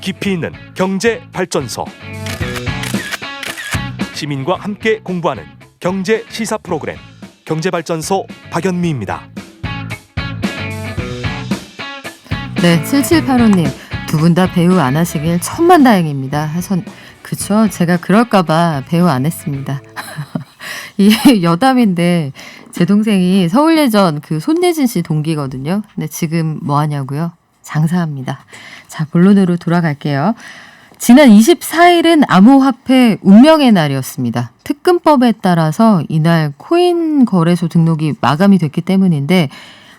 깊이 있는 경제 발전소. 시민과 함께 공부하는 경제 시사 프로그램 경제발전소 박연미입니다. 네, 7785님 두 분 다 배우 안 하시길 천만다행입니다. 하선 그쵸? 제가 그럴까봐 배우 안 했습니다. 이게 여담인데 제 동생이 서울예전 그 손예진 씨 동기거든요. 근데 지금 뭐 하냐고요? 장사합니다. 자, 본론으로 돌아갈게요. 지난 24일은 암호화폐 운명의 날이었습니다. 특근법에 따라서 이날 코인 거래소 등록이 마감이 됐기 때문인데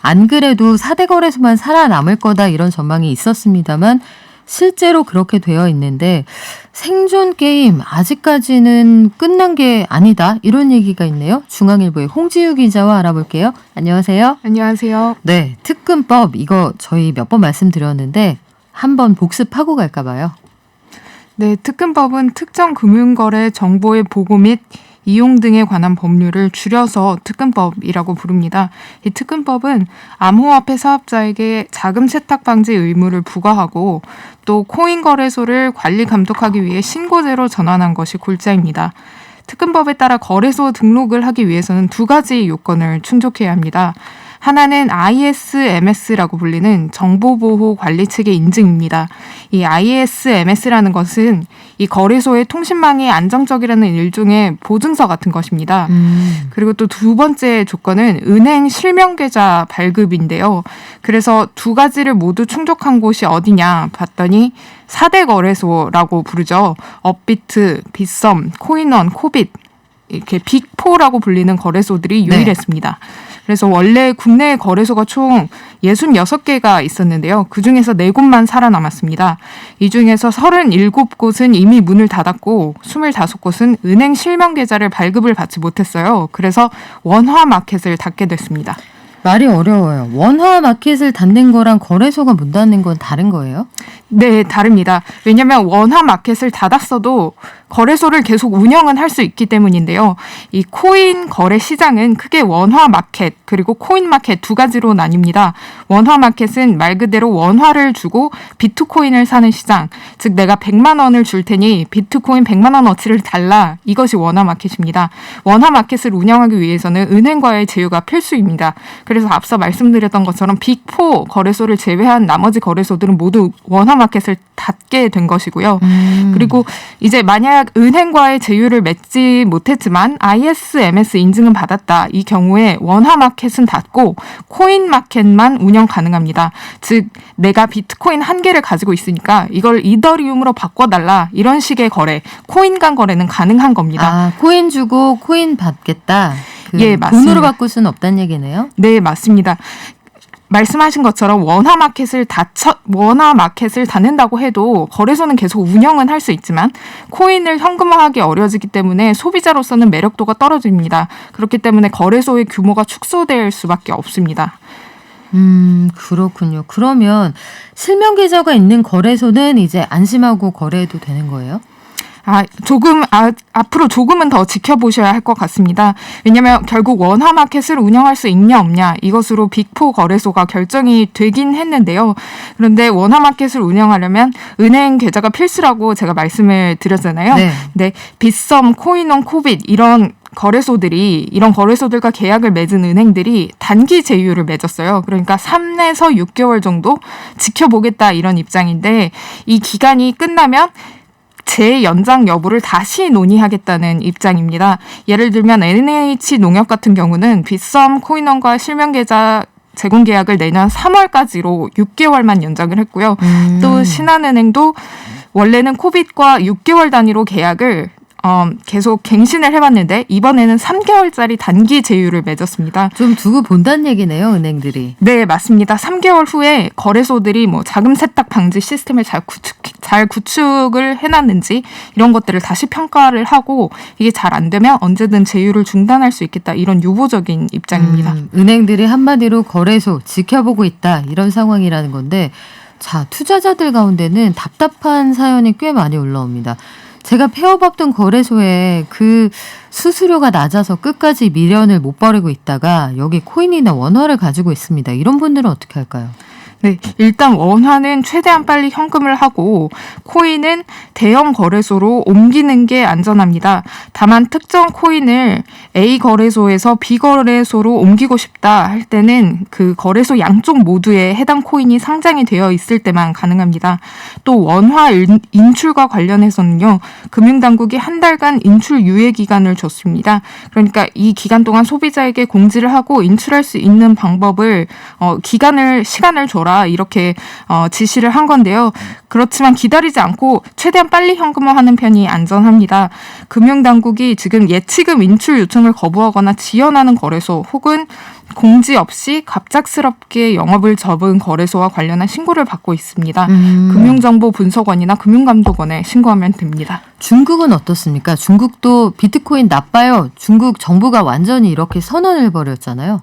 안 그래도 4대 거래소만 살아남을 거다 이런 전망이 있었습니다만 실제로 그렇게 되어 있는데 생존 게임 아직까지는 끝난 게 아니다 이런 얘기가 있네요. 중앙일보의 홍지유 기자와 알아볼게요. 안녕하세요. 안녕하세요. 네, 특근법 이거 저희 몇 번 말씀드렸는데 한번 복습하고 갈까 봐요. 네, 특근법은 특정 금융거래 정보의 보고 및 이용 등에 관한 법률을 줄여서 특근법이라고 부릅니다. 이 특근법은 암호화폐 사업자에게 자금 세탁 방지 의무를 부과하고 또 코인 거래소를 관리 감독하기 위해 신고제로 전환한 것이 골자입니다. 특근법에 따라 거래소 등록을 하기 위해서는 두 가지 요건을 충족해야 합니다. 하나는 ISMS라고 불리는 정보보호관리 측의 인증입니다. 이 ISMS라는 것은 이 거래소의 통신망이 안정적이라는 일종의 보증서 같은 것입니다. 그리고 또 두 번째 조건은 은행 실명계좌 발급인데요. 그래서 두 가지를 모두 충족한 곳이 어디냐 봤더니 4대 거래소라고 부르죠. 업비트, 빗썸, 코인원, 코빗 이렇게 빅4라고 불리는 거래소들이 유일했습니다. 네. 그래서 원래 국내 거래소가 총 66개가 있었는데요. 그중에서 4곳만 살아남았습니다. 이 중에서 37곳은 이미 문을 닫았고 25곳은 은행 실명 계좌를 발급을 받지 못했어요. 그래서 원화 마켓을 닫게 됐습니다. 말이 어려워요. 원화 마켓을 닫는 거랑 거래소가 문 닫는 건 다른 거예요? 네, 다릅니다. 왜냐하면 원화 마켓을 닫았어도 거래소를 계속 운영은 할 수 있기 때문인데요. 이 코인 거래 시장은 크게 원화 마켓 그리고 코인 마켓 두 가지로 나뉩니다. 원화 마켓은 말 그대로 원화를 주고 비트코인을 사는 시장, 즉 내가 100만 원을 줄 테니 비트코인 100만 원어치를 달라. 이것이 원화 마켓입니다. 원화 마켓을 운영하기 위해서는 은행과의 제휴가 필수입니다. 그래서 앞서 말씀드렸던 것처럼 빅4 거래소를 제외한 나머지 거래소들은 모두 원화 마켓을 닫게 된 것이고요. 그리고 이제 만약 은행과의 제휴를 맺지 못했지만 ISMS 인증은 받았다. 이 경우에 원화 마켓은 닫고 코인 마켓만 운영 가능합니다. 즉 내가 비트코인 1개를 가지고 있으니까 이걸 이더리움으로 바꿔달라. 이런 식의 거래, 코인 간 거래는 가능한 겁니다. 아, 코인 주고 코인 받겠다. 예, 맞습니다. 돈으로 바꿀 수는 없다는 얘기네요. 네, 맞습니다. 말씀하신 것처럼 원화 마켓을 닫는다고 해도 거래소는 계속 운영은 할 수 있지만 코인을 현금화하기 어려워지기 때문에 소비자로서는 매력도가 떨어집니다. 그렇기 때문에 거래소의 규모가 축소될 수밖에 없습니다. 그렇군요. 그러면 실명 계좌가 있는 거래소는 이제 안심하고 거래해도 되는 거예요? 앞으로 조금은 더 지켜보셔야 할 것 같습니다. 왜냐하면 결국 원화 마켓을 운영할 수 있냐 없냐 이것으로 빅4 거래소가 결정이 되긴 했는데요. 그런데 원화 마켓을 운영하려면 은행 계좌가 필수라고 제가 말씀을 드렸잖아요. 네. 근데 빗썸, 코인원, 코빗 이런 거래소들과 계약을 맺은 은행들이 단기 제휴를 맺었어요. 그러니까 3에서 6개월 정도 지켜보겠다 이런 입장인데 이 기간이 끝나면 재연장 여부를 다시 논의하겠다는 입장입니다. 예를 들면 NH농협 같은 경우는 빗썸 코인원과 실명계좌 제공 계약을 내년 3월까지로 6개월만 연장을 했고요. 또 신한은행도 원래는 코빗과 6개월 단위로 계약을 계속 갱신을 해봤는데 이번에는 3개월짜리 단기 제휴를 맺었습니다. 좀 두고 본다는 얘기네요, 은행들이. 네, 맞습니다. 3개월 후에 거래소들이 자금 세탁 방지 시스템을 잘 구축을 해놨는지 이런 것들을 다시 평가를 하고 이게 잘 안 되면 언제든 제휴를 중단할 수 있겠다 이런 유보적인 입장입니다. 은행들이 한마디로 거래소 지켜보고 있다 이런 상황이라는 건데 자, 투자자들 가운데는 답답한 사연이 꽤 많이 올라옵니다. 제가 폐업업던 거래소에 그 수수료가 낮아서 끝까지 미련을 못 버리고 있다가 여기 코인이나 원화를 가지고 있습니다. 이런 분들은 어떻게 할까요? 네, 일단 원화는 최대한 빨리 현금을 하고 코인은 대형 거래소로 옮기는 게 안전합니다. 다만 특정 코인을 A 거래소에서 B 거래소로 옮기고 싶다 할 때는 그 거래소 양쪽 모두에 해당 코인이 상장이 되어 있을 때만 가능합니다. 또 원화 인출과 관련해서는요, 금융당국이 한 달간 인출 유예 기간을 줬습니다. 그러니까 이 기간 동안 소비자에게 공지를 하고 인출할 수 있는 방법을 시간을 줘라 이렇게 지시를 한 건데요. 그렇지만 기다리지 않고 최대한 빨리 현금화하는 편이 안전합니다. 금융당국이 지금 예치금 인출 요청을 거부하거나 지연하는 거래소 혹은 공지 없이 갑작스럽게 영업을 접은 거래소와 관련한 신고를 받고 있습니다. 금융정보분석원이나 금융감독원에 신고하면 됩니다. 중국은 어떻습니까? 중국도 비트코인 나빠요. 중국 정부가 완전히 이렇게 선언을 벌였잖아요.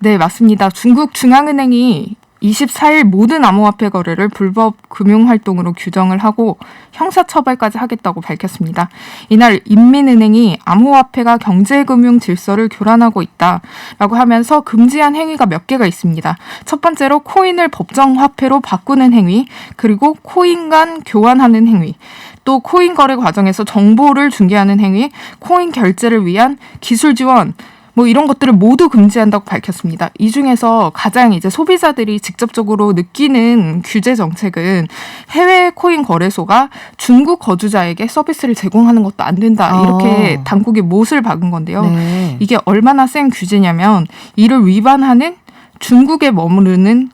네, 맞습니다. 중국 중앙은행이 24일 모든 암호화폐 거래를 불법 금융활동으로 규정을 하고 형사처벌까지 하겠다고 밝혔습니다. 이날 인민은행이 암호화폐가 경제금융 질서를 교란하고 있다라고 하면서 금지한 행위가 몇 개가 있습니다. 첫 번째로 코인을 법정화폐로 바꾸는 행위, 그리고 코인 간 교환하는 행위, 또 코인 거래 과정에서 정보를 중개하는 행위, 코인 결제를 위한 기술 지원, 이런 것들을 모두 금지한다고 밝혔습니다. 이 중에서 가장 이제 소비자들이 직접적으로 느끼는 규제 정책은 해외 코인 거래소가 중국 거주자에게 서비스를 제공하는 것도 안 된다. 이렇게 당국이 못을 박은 건데요. 네. 이게 얼마나 센 규제냐면 이를 위반하는 중국에 머무르는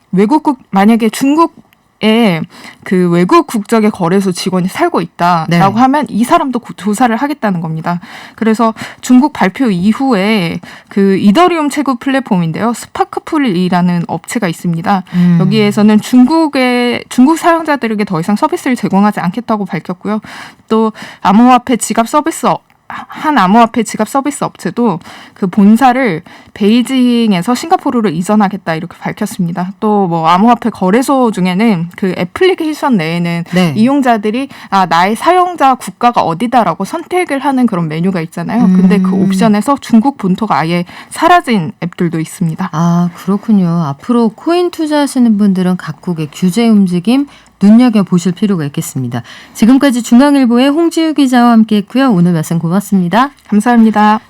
만약에 중국에 그 외국 국적의 거래소 직원이 살고 있다라고 네. 하면 이 사람도 조사를 하겠다는 겁니다. 그래서 중국 발표 이후에 그 이더리움 채굴 플랫폼인데요. 스파크풀이라는 업체가 있습니다. 여기에서는 중국 사용자들에게 더 이상 서비스를 제공하지 않겠다고 밝혔고요. 또 한 암호화폐 지갑 서비스 업체도 그 본사를 베이징에서 싱가포르로 이전하겠다 이렇게 밝혔습니다. 또 암호화폐 거래소 중에는 그 애플리케이션 내에는 네. 이용자들이 나의 사용자 국가가 어디다라고 선택을 하는 그런 메뉴가 있잖아요. 근데 그 옵션에서 중국 본토가 아예 사라진 앱들도 있습니다. 아, 그렇군요. 앞으로 코인 투자하시는 분들은 각국의 규제 움직임 눈여겨보실 필요가 있겠습니다. 지금까지 중앙일보의 홍지유 기자와 함께했고요. 오늘 말씀 고맙습니다. 감사합니다.